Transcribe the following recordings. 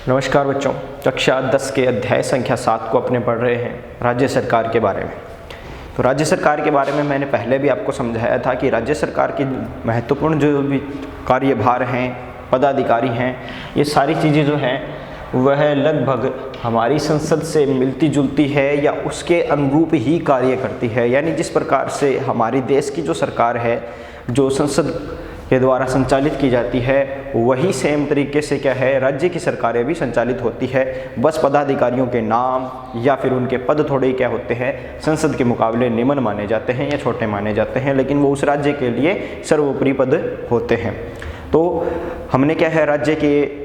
नमस्कार बच्चों, कक्षा 10 के अध्याय संख्या 7 को अपने पढ़ रहे हैं राज्य सरकार के बारे में। तो राज्य सरकार के बारे में मैंने पहले भी आपको समझाया था कि राज्य सरकार की महत्वपूर्ण जो भी कार्यभार हैं, पदाधिकारी हैं, ये सारी चीज़ें जो हैं वह लगभग हमारी संसद से मिलती जुलती है या उसके अनुरूप ही कार्य करती है। यानी जिस प्रकार से हमारे देश की जो सरकार है, जो संसद के द्वारा संचालित की जाती है, वही सेम तरीके से क्या है, राज्य की सरकारें भी संचालित होती है। बस पदाधिकारियों के नाम या फिर उनके पद थोड़े क्या होते हैं, संसद के मुकाबले निम्न माने जाते हैं या छोटे माने जाते हैं, लेकिन वो उस राज्य के लिए सर्वोपरि पद होते हैं। तो हमने क्या है, राज्य के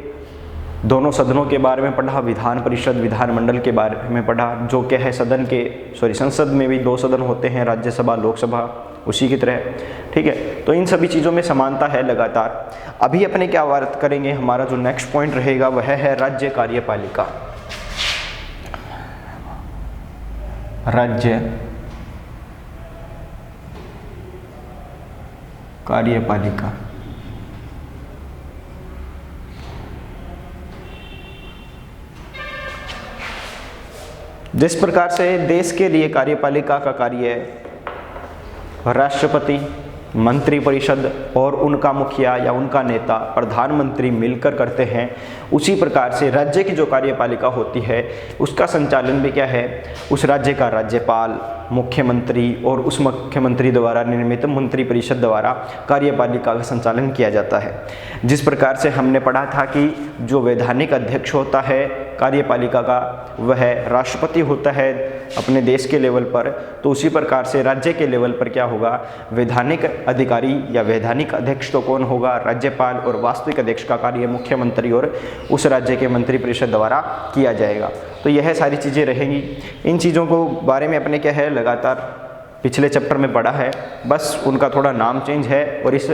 दोनों सदनों के बारे में पढ़ा, विधान परिषद, विधानमंडल के बारे में पढ़ा, जो क्या है संसद में भी 2 सदन होते हैं, राज्यसभा, लोकसभा, उसी की तरह। ठीक है, तो इन सभी चीज़ों में समानता है लगातार। अभी अपने क्या बात करेंगे, हमारा जो नेक्स्ट पॉइंट रहेगा वह है राज्य कार्यपालिका। राज्य कार्यपालिका जिस प्रकार से देश के लिए कार्यपालिका का कार्य राष्ट्रपति, मंत्रिपरिषद और उनका मुखिया या उनका नेता प्रधानमंत्री मिलकर करते हैं, उसी प्रकार से राज्य की जो कार्यपालिका होती है उसका संचालन भी क्या है, उस राज्य का राज्यपाल, मुख्यमंत्री और उस मुख्यमंत्री द्वारा निर्मित मंत्रिपरिषद द्वारा कार्यपालिका का संचालन किया जाता है। जिस प्रकार से हमने पढ़ा था कि जो वैधानिक अध्यक्ष होता है कार्यपालिका का, वह राष्ट्रपति होता है अपने देश के लेवल पर, तो उसी प्रकार से राज्य के लेवल पर क्या होगा, वैधानिक अधिकारी या वैधानिक अध्यक्ष तो कौन होगा, राज्यपाल, और वास्तविक अध्यक्ष का कार्य मुख्यमंत्री और उस राज्य के मंत्रिपरिषद द्वारा किया जाएगा। तो यह सारी चीज़ें रहेंगी। इन चीज़ों को बारे में अपने क्या है लगातार पिछले चैप्टर में पढ़ा है, बस उनका थोड़ा नाम चेंज है और इस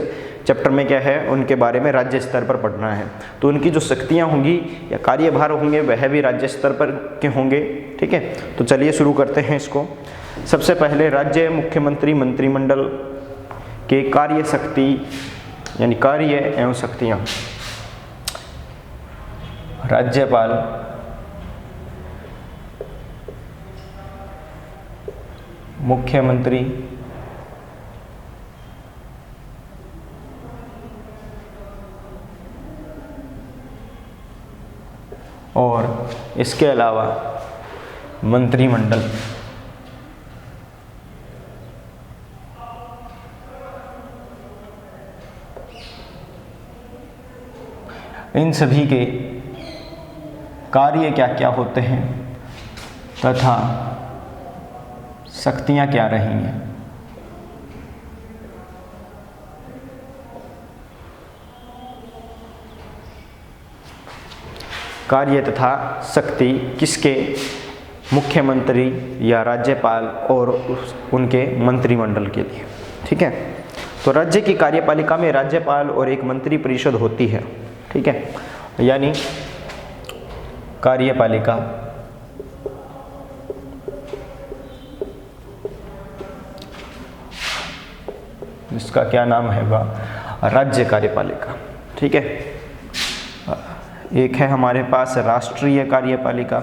चैप्टर में क्या है, उनके बारे में राज्य स्तर पर पढ़ना है। तो उनकी जो शक्तियाँ होंगी या कार्यभार होंगे वह भी राज्य स्तर पर के होंगे। ठीक है, तो चलिए शुरू करते हैं इसको। सबसे पहले राज्य मुख्यमंत्री मंत्रिमंडल के कार्य शक्ति यानी कार्य एवं शक्तियाँ। राज्यपाल, मुख्यमंत्री, और इसके अलावा मंत्रिमंडल। इन सभी के कार्य क्या क्या होते हैं तथा शक्तियां क्या रहेंगी। कार्य तथा शक्ति किसके, मुख्यमंत्री या राज्यपाल और उनके मंत्रिमंडल के लिए। ठीक है, तो राज्य की कार्यपालिका में राज्यपाल और एक मंत्री परिषद होती है। ठीक है, यानी कार्यपालिका जिसका क्या नाम है वह राज्य कार्यपालिका। ठीक है, एक है हमारे पास राष्ट्रीय कार्यपालिका।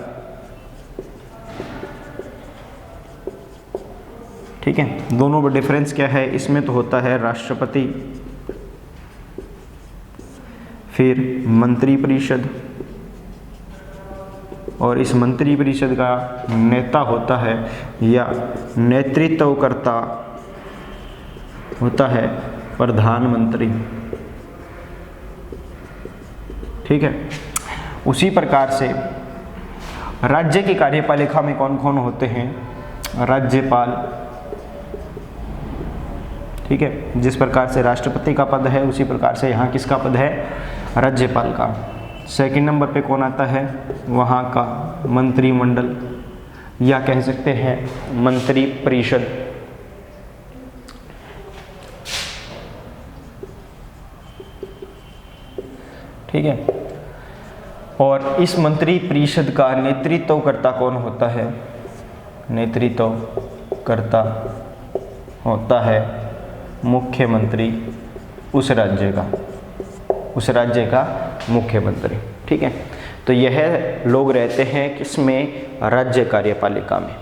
ठीक है, दोनों में डिफरेंस क्या है, इसमें तो होता है राष्ट्रपति, फिर मंत्रिपरिषद, और इस मंत्रिपरिषद का नेता होता है या नेतृत्वकर्ता होता है प्रधानमंत्री। ठीक है, उसी प्रकार से राज्य की कार्यपालिका में कौन कौन होते हैं, राज्यपाल। ठीक है, जिस प्रकार से राष्ट्रपति का पद है उसी प्रकार से यहाँ किसका पद है, राज्यपाल का। सेकंड नंबर पे कौन आता है, वहाँ का मंत्रिमंडल या कह सकते हैं मंत्रिपरिषद। ठीक है, और इस मंत्री परिषद का नेतृत्वकर्ता कौन होता है, नेतृत्वकर्ता होता है मुख्यमंत्री उस राज्य का मुख्यमंत्री। ठीक है, तो यह लोग रहते हैं किसमें? राज्य कार्यपालिका में।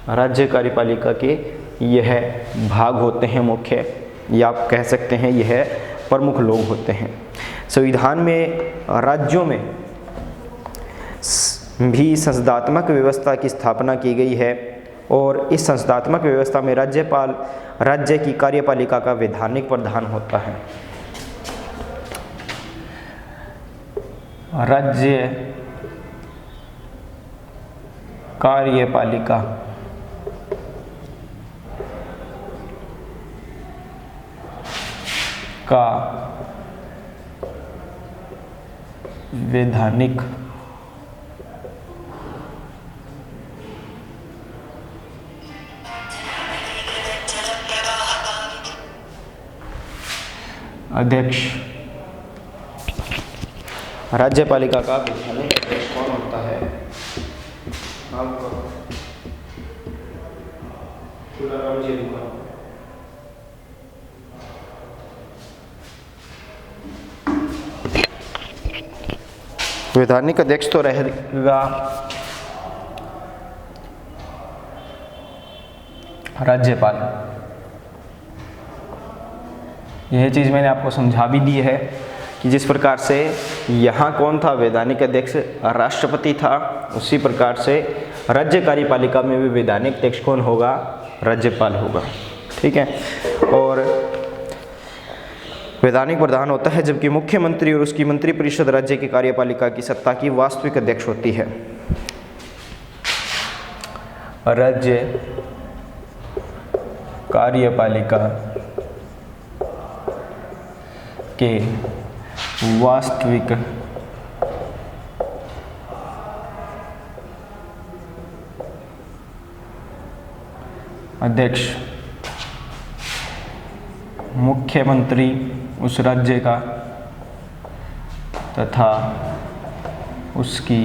राज्य कार्यपालिका के यह भाग होते हैं मुख्य, या आप कह सकते हैं यह प्रमुख लोग होते हैं। संविधान में राज्यों में भी संसदात्मक व्यवस्था की स्थापना की गई है और इस संसदात्मक व्यवस्था में राज्यपाल राज्य की कार्यपालिका का वैधानिक प्रधान होता है। राज्य कार्यपालिका का वैधानिक अध्यक्ष, राज्यपालिका का वैधानिक अध्यक्ष कौन होता है? वैधानिक अध्यक्ष तो रहेगा राज्यपाल। यह चीज़ मैंने आपको समझा भी दी है कि जिस प्रकार से यहाँ कौन था? वैधानिक अध्यक्ष राष्ट्रपति था, उसी प्रकार से राज्य कार्यपालिका में भी वैधानिक अध्यक्ष कौन होगा? राज्यपाल होगा। ठीक है। और वैधानिक प्रधान होता है, जबकि मुख्यमंत्री और उसकी मंत्रिपरिषद राज्य की कार्यपालिका की सत्ता की वास्तविक अध्यक्ष होती है। राज्य कार्यपालिका के वास्तविक अध्यक्ष मुख्यमंत्री उस राज्य का तथा उसकी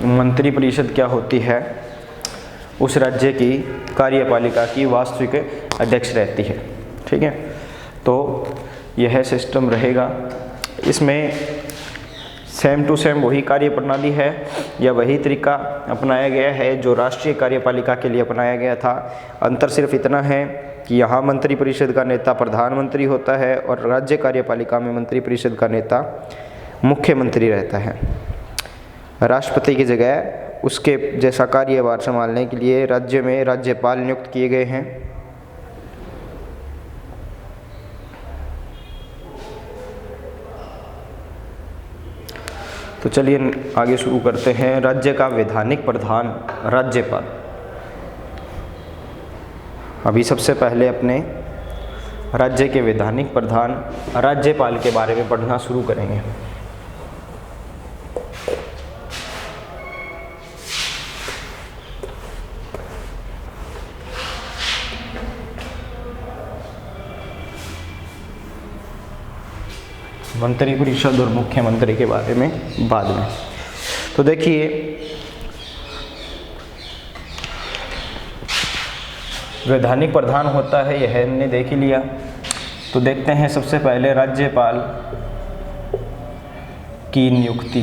मंत्रिपरिषद क्या होती है? उस राज्य की कार्यपालिका की वास्तविक अध्यक्ष रहती है। ठीक है। तो यह सिस्टम रहेगा। इसमें सेम टू सेम वही कार्य प्रणाली है या वही तरीका अपनाया गया है जो राष्ट्रीय कार्यपालिका के लिए अपनाया गया था। अंतर सिर्फ इतना है कि यहाँ मंत्रिपरिषद का नेता प्रधानमंत्री होता है और राज्य कार्यपालिका में मंत्रिपरिषद का नेता मुख्यमंत्री रहता है। राष्ट्रपति की जगह उसके जैसा कार्यभार संभालने के लिए राज्य में राज्यपाल नियुक्त किए गए हैं। तो चलिए आगे शुरू करते हैं। राज्य का वैधानिक प्रधान राज्यपाल। अभी सबसे पहले अपने राज्य के वैधानिक प्रधान राज्यपाल के बारे में पढ़ना शुरू करेंगे। मंत्रिपरिषद और मुख्यमंत्री के बारे में बाद में। तो देखिए, वैधानिक प्रधान होता है, यह हमने देख ही लिया। तो देखते हैं सबसे पहले राज्यपाल की नियुक्ति।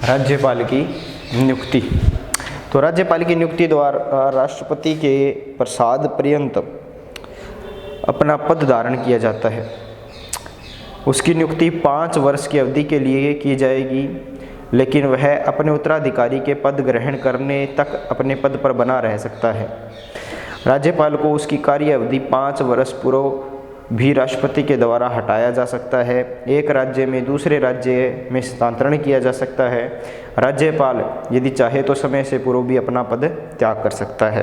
राज्यपाल की नियुक्ति। तो राज्यपाल की नियुक्ति द्वारा राष्ट्रपति के प्रसाद पर्यंत अपना पद धारण किया जाता है। उसकी नियुक्ति 5 वर्ष की अवधि के लिए की जाएगी, लेकिन वह अपने उत्तराधिकारी के पद ग्रहण करने तक अपने पद पर बना रह सकता है। राज्यपाल को उसकी कार्य अवधि 5 वर्ष पूर्व भी राष्ट्रपति के द्वारा हटाया जा सकता है। एक राज्य में दूसरे राज्य में स्थानांतरण किया जा सकता है। राज्यपाल यदि चाहे तो समय से पूर्व भी अपना पद त्याग कर सकता है।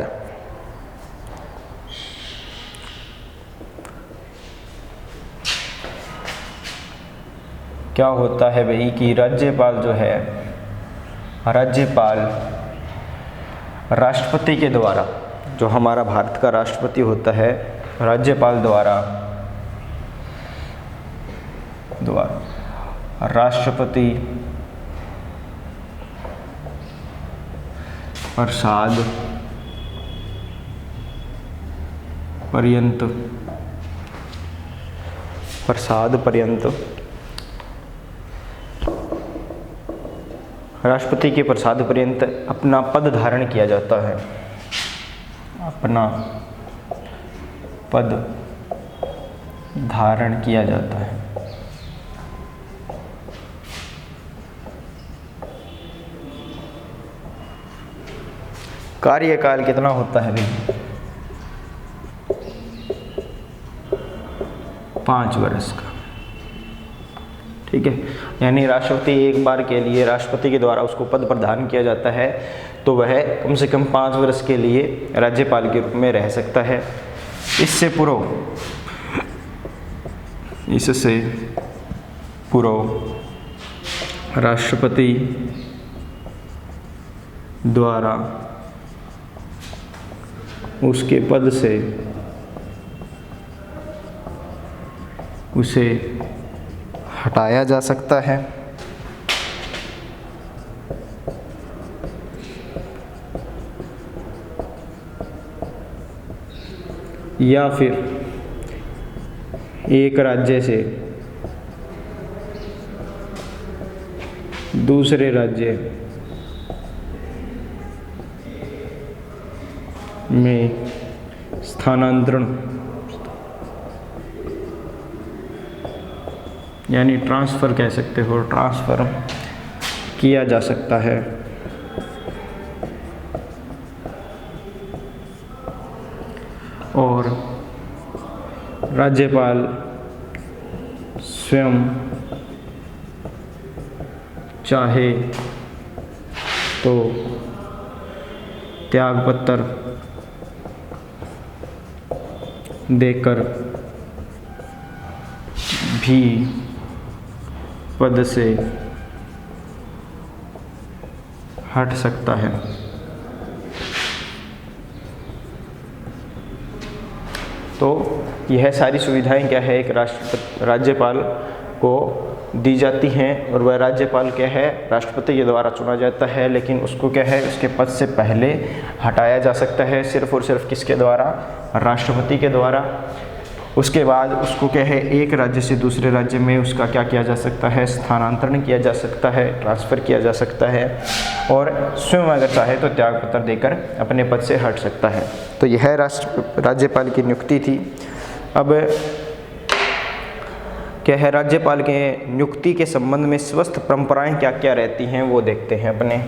क्या होता है भाई कि राज्यपाल जो है, राज्यपाल राष्ट्रपति के द्वारा, जो हमारा भारत का राष्ट्रपति होता है, राज्यपाल द्वारा द्वारा राष्ट्रपति प्रसाद पर्यंत राष्ट्रपति के प्रसाद पर्यंत अपना पद धारण किया जाता है, अपना पद धारण किया जाता है। कार्यकाल कितना होता है भाई? 5 वर्ष का। ठीक है, यानी राष्ट्रपति एक बार के लिए राष्ट्रपति के द्वारा उसको पद प्रदान किया जाता है तो वह कम से कम 5 वर्ष के लिए राज्यपाल के रूप में रह सकता है। इससे पूर्व राष्ट्रपति द्वारा उसके पद से उसे हटाया जा सकता है या फिर एक राज्य से दूसरे राज्य में स्थानांतरण यानी ट्रांसफ़र कह सकते हो, ट्रांसफ़र किया जा सकता है। और राज्यपाल स्वयं चाहे तो त्यागपत्र देकर भी पद से हट सकता है। तो यह सारी सुविधाएं क्या है, एक राज्यपाल को दी जाती हैं और वह राज्यपाल क्या है, राष्ट्रपति के द्वारा चुना जाता है, लेकिन उसको क्या है, उसके पद से पहले हटाया जा सकता है सिर्फ और सिर्फ किसके द्वारा, राष्ट्रपति के द्वारा। उसके बाद उसको क्या है, एक राज्य से दूसरे राज्य में उसका क्या किया जा सकता है, स्थानांतरण किया जा सकता है, ट्रांसफ़र किया जा सकता है और स्वयं अगर चाहे तो त्यागपत्र देकर अपने पद से हट सकता है। तो यह राज्यपाल की नियुक्ति थी। अब क्या है, राज्यपाल के नियुक्ति के संबंध में स्वस्थ परंपराएं क्या क्या रहती हैं वो देखते हैं अपने।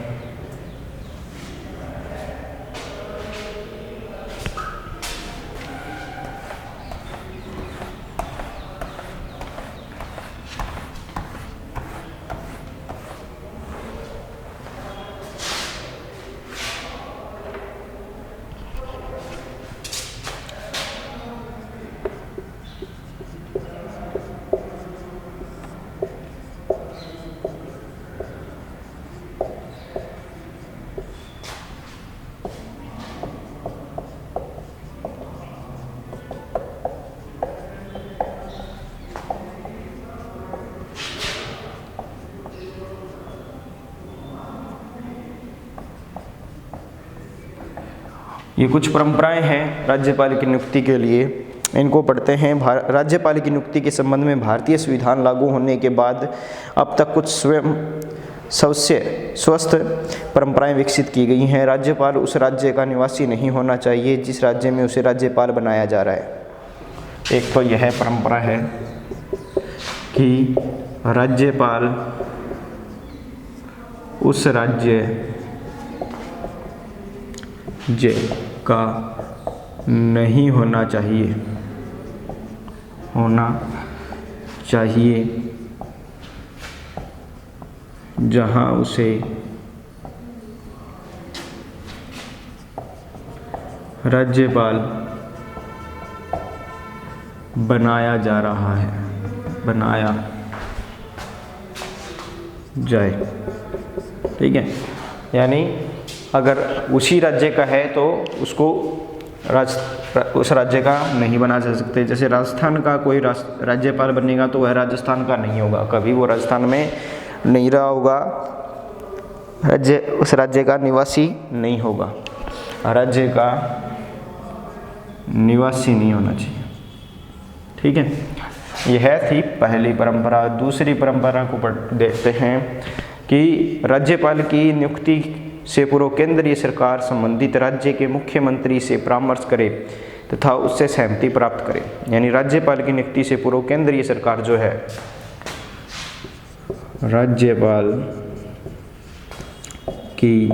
ये कुछ परंपराएं हैं राज्यपाल की नियुक्ति के लिए, इनको पढ़ते हैं। राज्यपाल की नियुक्ति के संबंध में भारतीय संविधान लागू होने के बाद अब तक कुछ सबसे स्वस्थ परंपराएं विकसित की गई हैं। राज्यपाल उस राज्य का निवासी नहीं होना चाहिए जिस राज्य में उसे राज्यपाल बनाया जा रहा है। एक तो यह परंपरा है कि राज्यपाल उस राज्य का नहीं होना चाहिए जहां उसे राज्यपाल बनाया जा रहा है, बनाया जाए। ठीक है, यानी अगर उसी राज्य का है तो उसको उस राज्य का नहीं बना जा सकते। जैसे राजस्थान का कोई राज्यपाल बनेगा तो वह राजस्थान का नहीं होगा, कभी वो राजस्थान में नहीं रहा होगा, उस राज्य का निवासी नहीं होगा, राज्य का निवासी नहीं होना चाहिए। ठीक है, यह थी पहली परंपरा। दूसरी परंपरा को देखते हैं कि राज्यपाल की नियुक्ति से पूर्व केंद्रीय सरकार संबंधित राज्य के मुख्यमंत्री से परामर्श करे तथा उससे सहमति प्राप्त करे। यानी राज्यपाल की नियुक्ति से पूर्व केंद्रीय सरकार जो है, राज्यपाल की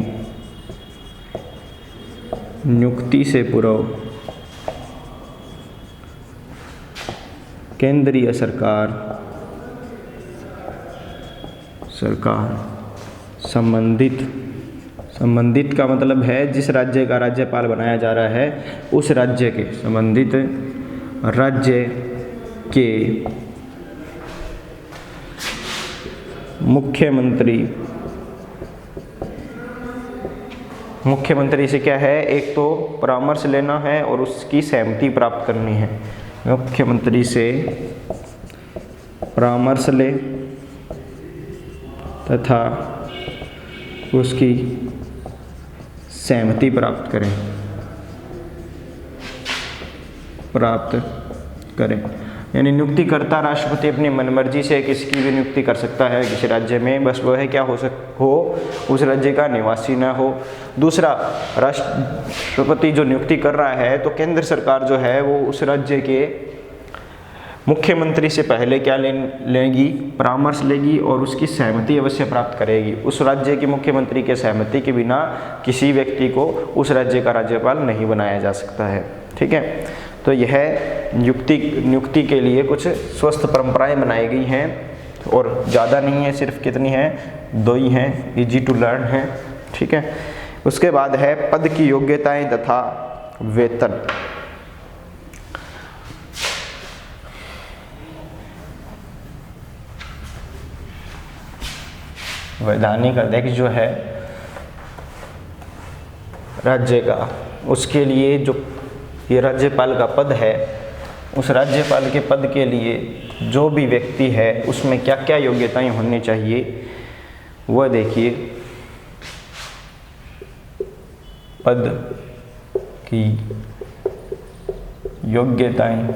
नियुक्ति से पूर्व केंद्रीय सरकार संबंधित का मतलब है जिस राज्य का राज्यपाल बनाया जा रहा है उस राज्य के संबंधित राज्य के मुख्यमंत्री से क्या है, एक तो परामर्श लेना है और उसकी सहमति प्राप्त करनी है। मुख्यमंत्री से परामर्श ले तथा उसकी सहमति प्राप्त करें। यानी नियुक्तिकर्ता राष्ट्रपति अपनी मनमर्जी से किसी भी नियुक्ति कर सकता है किसी राज्य में, बस वह है क्या हो उस राज्य का निवासी ना हो। दूसरा, राष्ट्रपति जो नियुक्ति कर रहा है तो केंद्र सरकार जो है वो उस राज्य के मुख्यमंत्री से पहले क्या लेगी, परामर्श लेगी और उसकी सहमति अवश्य प्राप्त करेगी। उस राज्य के मुख्यमंत्री के सहमति के बिना किसी व्यक्ति को उस राज्य का राज्यपाल नहीं बनाया जा सकता है। ठीक है, तो यह नियुक्ति के लिए कुछ स्वस्थ परंपराएं बनाई गई हैं और ज़्यादा नहीं है, सिर्फ कितनी है, 2 ही हैं, इजी टू लर्न है। ठीक है, उसके बाद है पद की योग्यताएं तथा वेतन। वैधानिक अध्यक्ष जो है राज्य का, उसके लिए जो ये राज्यपाल का पद है, उस राज्यपाल के पद के लिए जो भी व्यक्ति है उसमें क्या क्या योग्यताएं होनी चाहिए वह देखिए। पद की योग्यताएं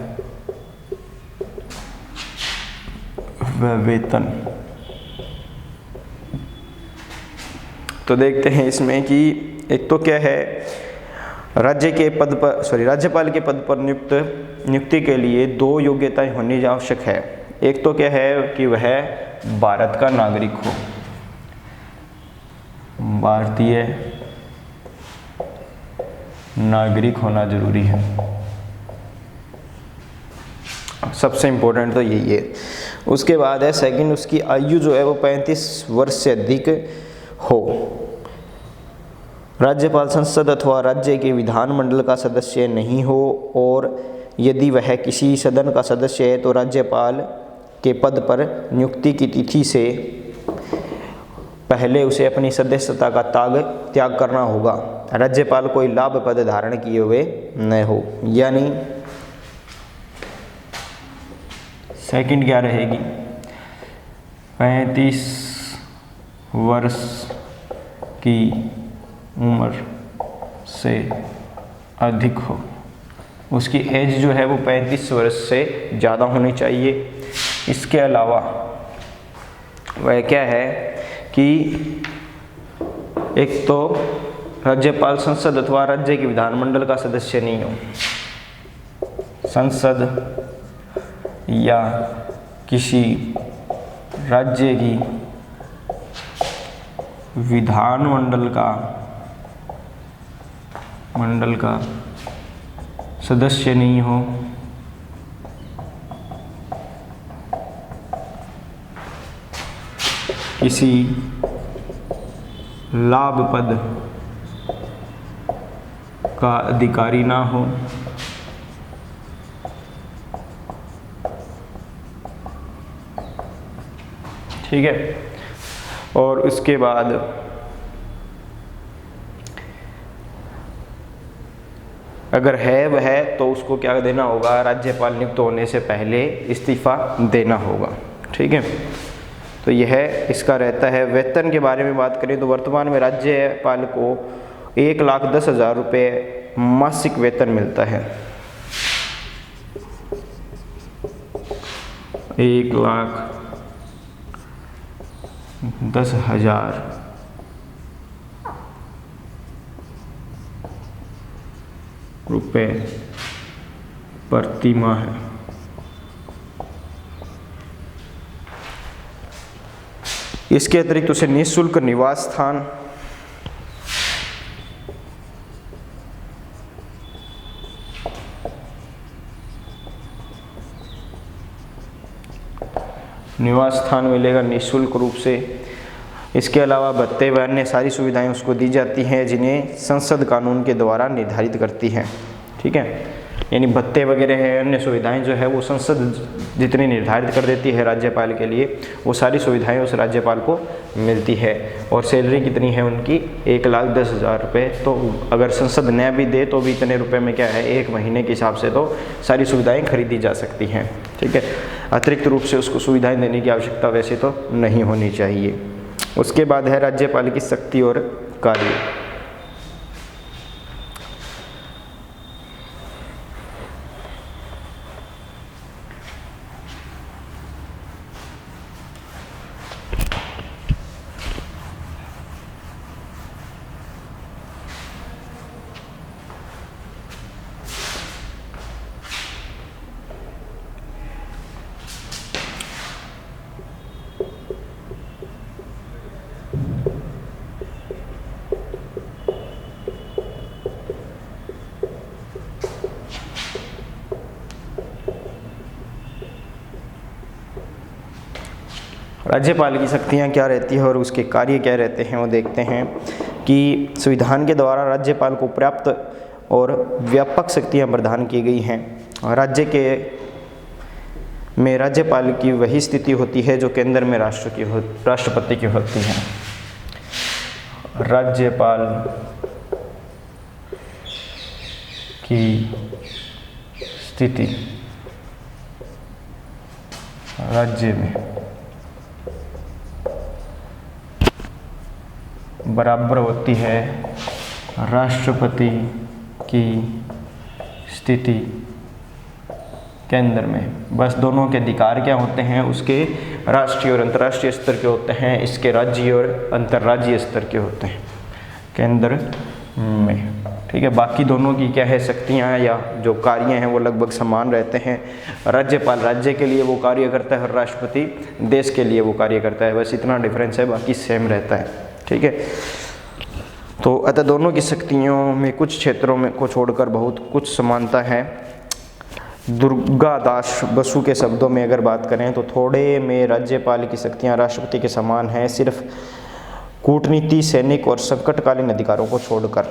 व वेतन। तो देखते हैं इसमें कि एक तो क्या है, राज्यपाल के पद पर नियुक्ति के लिए 2 योग्यताएं होनी आवश्यक है। एक तो क्या है कि वह भारत का नागरिक हो, भारतीय नागरिक होना जरूरी है, सबसे इम्पोर्टेंट तो यही है। उसके बाद है सेकंड, उसकी आयु जो है वो 35 वर्ष से अधिक हो। राज्यपाल संसद अथवा राज्य के विधानमंडल का सदस्य नहीं हो और यदि वह किसी सदन का सदस्य है तो राज्यपाल के पद पर नियुक्ति की तिथि से पहले उसे अपनी सदस्यता का त्याग करना होगा। राज्यपाल कोई लाभ पद धारण किए हुए न हो। यानी सेकंड क्या रहेगी, 35 वर्ष की उम्र से अधिक हो, उसकी एज जो है वो 35 वर्ष से ज़्यादा होनी चाहिए। इसके अलावा वह क्या है कि एक तो राज्यपाल संसद अथवा राज्य के विधानमंडल का सदस्य नहीं हो, संसद या किसी राज्य की विधानमंडल का सदस्य नहीं हो, किसी लाभ पद का अधिकारी ना हो, ठीक है। और उसके बाद अगर है वह तो उसको क्या देना होगा, राज्यपाल नियुक्त होने से पहले इस्तीफा देना होगा। ठीक है, तो यह इसका रहता है। वेतन के बारे में बात करें तो वर्तमान में राज्यपाल को 1,10,000 रुपये मासिक वेतन मिलता है। 1,10,000 रुपये प्रति माह है। इसके अतिरिक्त उसे निःशुल्क निवास स्थान, निवास स्थान मिलेगा निःशुल्क रूप से। इसके अलावा भत्ते व अन्य सारी सुविधाएं उसको दी जाती हैं जिन्हें संसद कानून के द्वारा निर्धारित करती है। ठीक है, यानी भत्ते वगैरह है, अन्य सुविधाएं जो है वो संसद जितनी निर्धारित कर देती है राज्यपाल के लिए, वो सारी सुविधाएं उस राज्यपाल को मिलती है। और सैलरी कितनी है उनकी, 1,10,000 रुपये। तो अगर संसद न भी दे तो भी इतने रुपए में क्या है, एक महीने के हिसाब से तो सारी सुविधाएं खरीदी जा सकती हैं। ठीक है, अतिरिक्त रूप से उसको सुविधाएं देने की आवश्यकता वैसे तो नहीं होनी चाहिए। उसके बाद है राज्यपाल की शक्ति और कार्य। राज्यपाल की शक्तियाँ क्या रहती है और उसके कार्य क्या रहते हैं वो देखते हैं कि संविधान के द्वारा राज्यपाल को पर्याप्त और व्यापक शक्तियाँ प्रदान की गई हैं। राज्य के में राज्यपाल की वही स्थिति होती है जो केंद्र में राष्ट्रपति की होती है। राज्यपाल की स्थिति राज्य में बराबर होती है राष्ट्रपति की स्थिति केंद्र में। बस दोनों के अधिकार क्या होते हैं, उसके राष्ट्रीय और अंतर्राष्ट्रीय स्तर के होते हैं, इसके राज्य और अंतर्राज्यीय स्तर के होते हैं केंद्र में। ठीक है, बाकी दोनों की क्या है शक्तियाँ या जो कार्य हैं वो लगभग समान रहते हैं। राज्यपाल राज्य के लिए वो कार्य करता है और राष्ट्रपति देश के लिए वो कार्य करता है, बस इतना डिफरेंस है, बाकी सेम रहता है। ठीक है, तो अतः दोनों की शक्तियों में कुछ क्षेत्रों में को छोड़कर बहुत कुछ समानता है। दुर्गादास बसु के शब्दों में अगर बात करें तो थोड़े में राज्यपाल की शक्तियां राष्ट्रपति के समान हैं, सिर्फ कूटनीति, सैनिक और संकटकालीन अधिकारों को छोड़कर।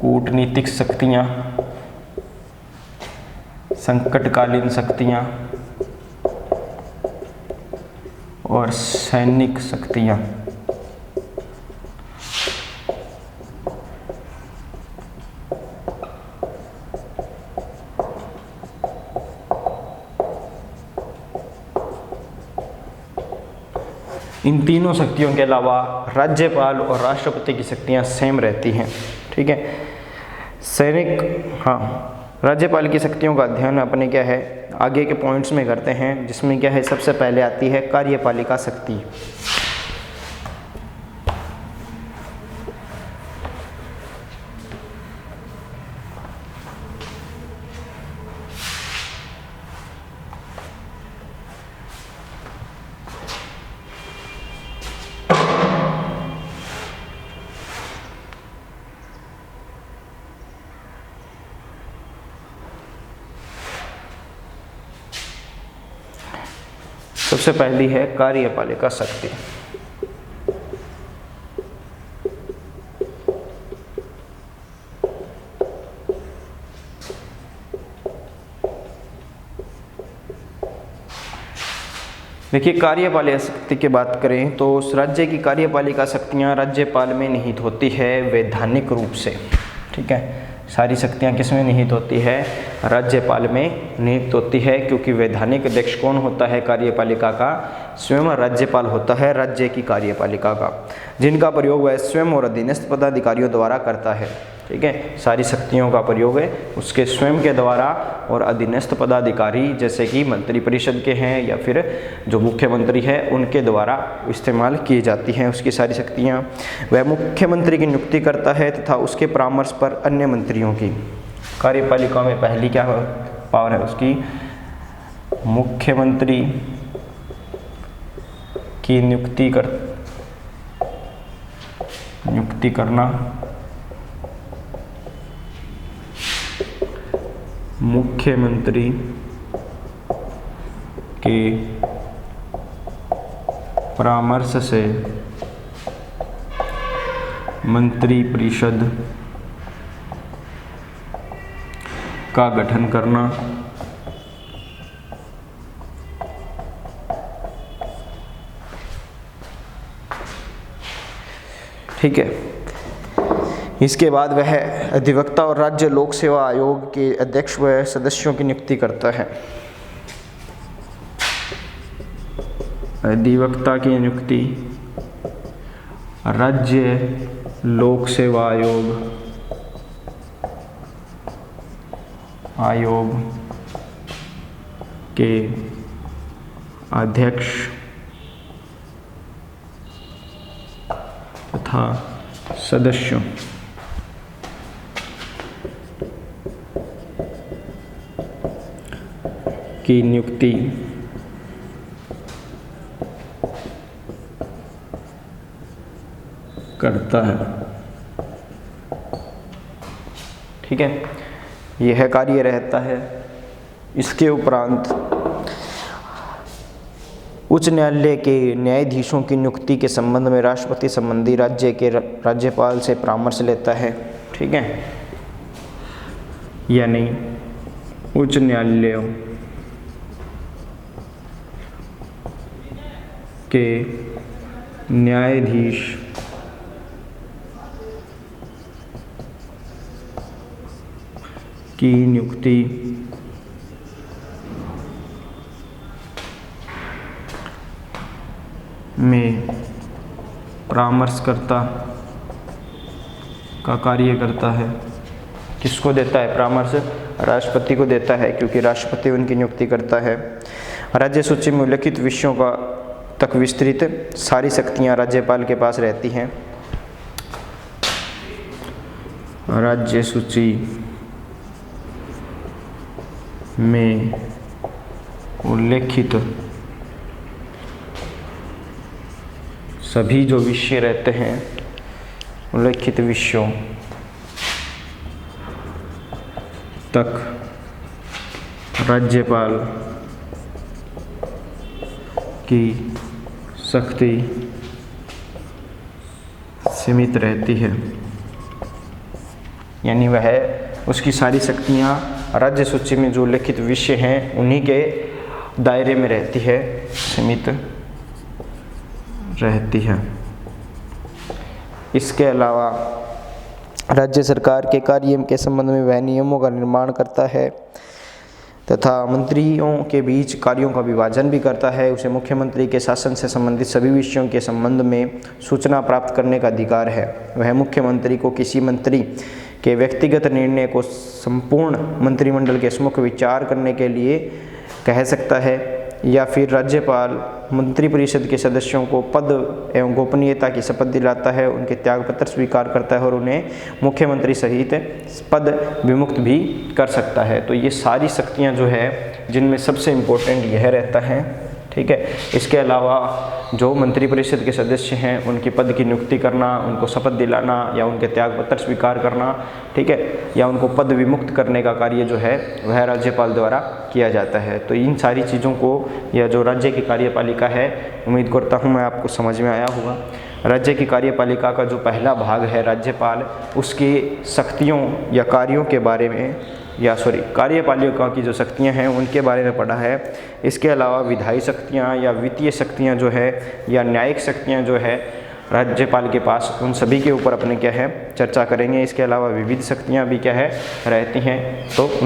कूटनीतिक शक्तियां, संकटकालीन शक्तियां और सैनिक शक्तियां इन तीनों शक्तियों के अलावा राज्यपाल और राष्ट्रपति की शक्तियां सेम रहती हैं। ठीक है, सैनिक, हाँ, राज्यपाल की शक्तियों का अध्ययन अपने क्या है आगे के पॉइंट्स में करते हैं, जिसमें क्या है सबसे पहले आती है कार्यपालिका शक्ति। सबसे पहली है कार्यपालिका शक्ति। देखिए, कार्यपालिका शक्ति की बात करें तो उस राज्य की कार्यपालिका शक्तियाँ राज्यपाल में निहित होती है वैधानिक रूप से। ठीक है, सारी शक्तियाँ किस में निहित होती है? राज्यपाल में निहित होती है, क्योंकि वैधानिक अध्यक्ष कौन होता है कार्यपालिका का? स्वयं राज्यपाल होता है राज्य की कार्यपालिका का, जिनका प्रयोग वह स्वयं और अधीनस्थ पदाधिकारियों द्वारा करता है। ठीक है, सारी शक्तियों का प्रयोग है उसके स्वयं के द्वारा और अधीनस्थ पदाधिकारी जैसे कि मंत्रिपरिषद के हैं या फिर जो मुख्यमंत्री है उनके द्वारा इस्तेमाल की जाती हैं उसकी सारी शक्तियाँ। वह मुख्यमंत्री की नियुक्ति करता है तथा उसके परामर्श पर अन्य मंत्रियों की। कार्यपालिका में पहली क्या पावर है उसकी? मुख्यमंत्री की नियुक्ति करना, मुख्यमंत्री के परामर्श से मंत्रिपरिषद का गठन करना, ठीक है। इसके बाद वह अधिवक्ता और राज्य लोक सेवा आयोग के अध्यक्ष व सदस्यों की नियुक्ति करता है। अधिवक्ता की नियुक्ति राज्य लोक सेवा आयोग के अध्यक्ष तथा सदस्यों की नियुक्ति करता है। ठीक है, यह कार्य रहता है। इसके उपरांत उच्च न्यायालय के न्यायाधीशों की नियुक्ति के संबंध में राष्ट्रपति संबंधी राज्य के राज्यपाल से परामर्श लेता है। ठीक है, यानी उच्च न्यायालयों के न्यायाधीश की नियुक्ति में परामर्शकर्ता का कार्य करता है। किसको देता है परामर्श? राष्ट्रपति को देता है, क्योंकि राष्ट्रपति उनकी नियुक्ति करता है। राज्य सूची में उल्लिखित विषयों का तक विस्तृत सारी शक्तियां राज्यपाल के पास रहती हैं। राज्य सूची में उल्लेखित सभी जो विषय रहते हैं, उल्लेखित विषयों तक राज्यपाल की शक्ति सीमित रहती है। यानी वह उसकी सारी शक्तियाँ राज्य सूची में जो उल्लेखित विषय हैं उन्हीं के दायरे में रहती है, सीमित रहती है। इसके अलावा राज्य सरकार के कार्य के संबंध में वह नियमों का निर्माण करता है तथा मंत्रियों के बीच कार्यों का विभाजन भी करता है। उसे मुख्यमंत्री के शासन से संबंधित सभी विषयों के संबंध में सूचना प्राप्त करने का अधिकार है। वह मुख्यमंत्री को किसी मंत्री के व्यक्तिगत निर्णय को संपूर्ण मंत्रिमंडल के सम्मुख विचार करने के लिए कह सकता है, या फिर राज्यपाल मंत्रिपरिषद के सदस्यों को पद एवं गोपनीयता की शपथ दिलाता है, उनके त्यागपत्र स्वीकार करता है और उन्हें मुख्यमंत्री सहित पद विमुक्त भी कर सकता है। तो ये सारी शक्तियाँ जो है जिनमें सबसे इम्पोर्टेंट यह रहता है। ठीक है, इसके अलावा जो मंत्रिपरिषद के सदस्य हैं उनकी पद की नियुक्ति करना, उनको शपथ दिलाना या उनके त्यागपत्र स्वीकार करना, ठीक है, या उनको पद विमुक्त करने का कार्य जो है वह राज्यपाल द्वारा किया जाता है। तो इन सारी चीज़ों को या जो राज्य की कार्यपालिका है, उम्मीद करता हूँ मैं आपको समझ में आया होगा। राज्य की कार्यपालिका का जो पहला भाग है राज्यपाल, उसकी शक्तियों या कार्यों के बारे में कार्यपालिका की जो शक्तियाँ हैं उनके बारे में पढ़ा है। इसके अलावा विधायी शक्तियाँ या वित्तीय शक्तियाँ जो है या न्यायिक शक्तियाँ जो है राज्यपाल के पास, उन सभी के ऊपर अपने क्या है चर्चा करेंगे। इसके अलावा विविध शक्तियाँ भी क्या है रहती हैं, तो